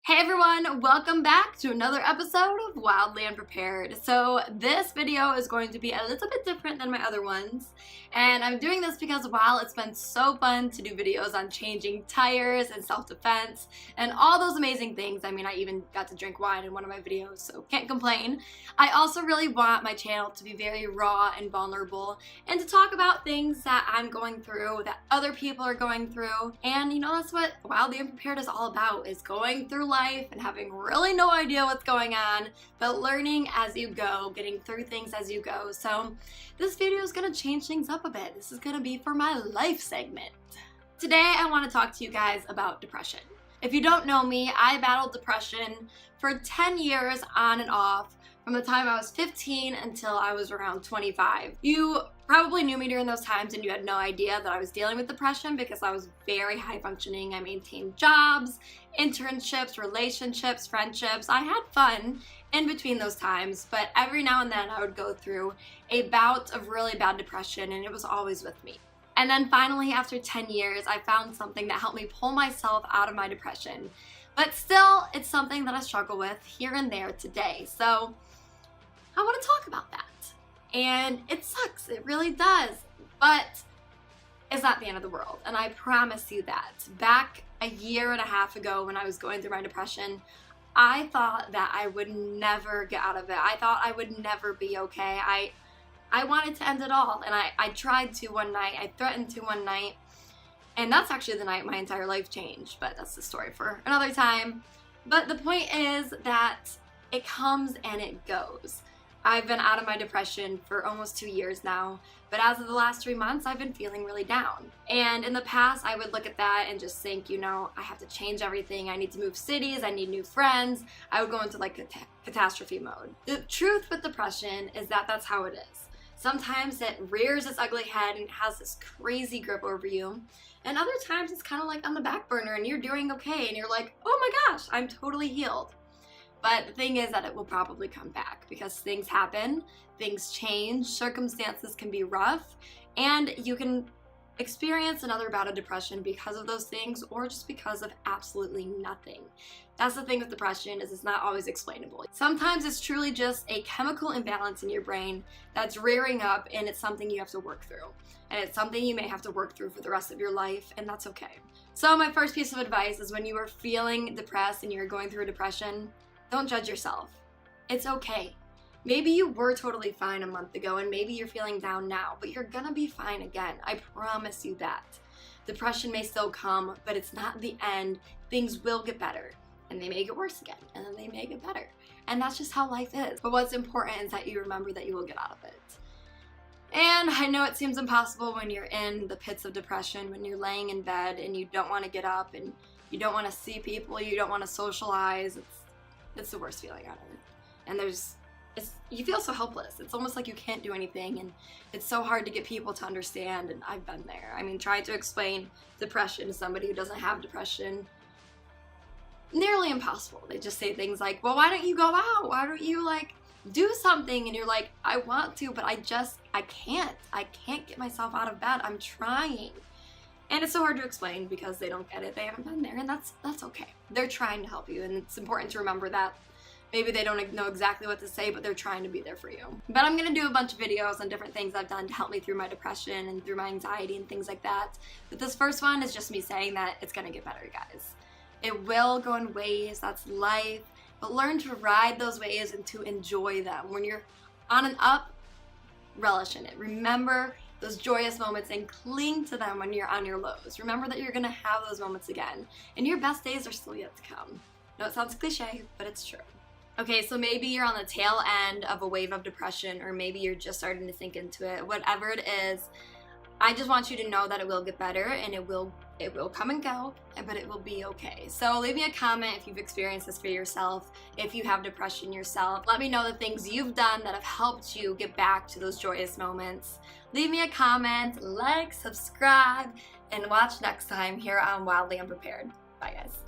Hey everyone, welcome back to another episode of Wildly Unprepared. So this video is going to be a little bit different than my other ones, and I'm doing this because while it's been so fun to do videos on changing tires and self-defense and all those amazing things, I even got to drink wine in one of my videos, so can't complain. I also really want my channel to be very raw and vulnerable and to talk about things that I'm going through, that other people are going through, and that's what Wildly Unprepared is all about, is going through life and having really no idea what's going on, but learning as you go, getting through things as you go. So this video is going to change things up a bit. This is going to be for my life segment. Today I want to talk to you guys about depression. If you don't know me, I battled depression for 10 years on and off, from the time I was 15 until I was around 25. You probably knew me during those times and you had no idea that I was dealing with depression because I was very high functioning. I maintained jobs, internships, relationships, friendships. I had fun in between those times, but every now and then I would go through a bout of really bad depression and it was always with me. And then finally, after 10 years, I found something that helped me pull myself out of my depression. But still, it's something that I struggle with here and there today. So I want to talk about that. And it sucks, it really does, but it's not the end of the world, and I promise you that. Back a year and a half ago when I was going through my depression, I thought that I would never get out of it. I thought I would never be okay. I wanted to end it all, and I tried to one night, I threatened to one night, and that's actually the night my entire life changed, but that's the story for another time. But the point is that it comes and it goes. I've been out of my depression for almost 2 years now, but as of the last 3 months, I've been feeling really down. And in the past, I would look at that and just think, I have to change everything. I need to move cities. I need new friends. I would go into like a catastrophe mode. The truth with depression is that that's how it is. Sometimes it rears its ugly head and has this crazy grip over you. And other times it's kind of like on the back burner and you're doing okay and you're like, oh my gosh, I'm totally healed. But the thing is that it will probably come back because things happen, things change, circumstances can be rough, and you can experience another bout of depression because of those things or just because of absolutely nothing. That's the thing with depression, is it's not always explainable. Sometimes it's truly just a chemical imbalance in your brain that's rearing up, and it's something you have to work through. And it's something you may have to work through for the rest of your life, and that's okay. So my first piece of advice is when you are feeling depressed and you're going through a depression, don't judge yourself. It's okay. Maybe you were totally fine a month ago and maybe you're feeling down now, but you're gonna be fine again. I promise you that. Depression may still come, but it's not the end. Things will get better and they may get worse again and then they may get better. And that's just how life is. But what's important is that you remember that you will get out of it. And I know it seems impossible when you're in the pits of depression, when you're laying in bed and you don't want to get up and you don't want to see people, you don't want to socialize. It's the worst feeling ever. And you feel so helpless. It's almost like you can't do anything, and it's so hard to get people to understand, and I've been there. Trying to explain depression to somebody who doesn't have depression, nearly impossible. They just say things like, well, why don't you go out? Why don't you do something? And you're like, I want to, but I can't. I can't get myself out of bed. I'm trying. And it's so hard to explain because they don't get it. They haven't been there, and that's okay. They're trying to help you, and it's important to remember that. Maybe they don't know exactly what to say, but they're trying to be there for you. But I'm gonna do a bunch of videos on different things I've done to help me through my depression and through my anxiety and things like that. But this first one is just me saying that it's gonna get better, guys. It will go in waves, that's life, but learn to ride those waves and to enjoy them. When you're on an up, relish in it. Remember those joyous moments and cling to them when you're on your lows. Remember that you're gonna have those moments again, and your best days are still yet to come. No, it sounds cliche, but it's true. Okay, so maybe you're on the tail end of a wave of depression, or maybe you're just starting to sink into it. Whatever it is, I just want you to know that it will get better, and it will come and go, but it will be okay. So leave me a comment if you've experienced this for yourself, if you have depression yourself. Let me know the things you've done that have helped you get back to those joyous moments. Leave me a comment, like, subscribe, and watch next time here on Wildly Unprepared. Bye, guys.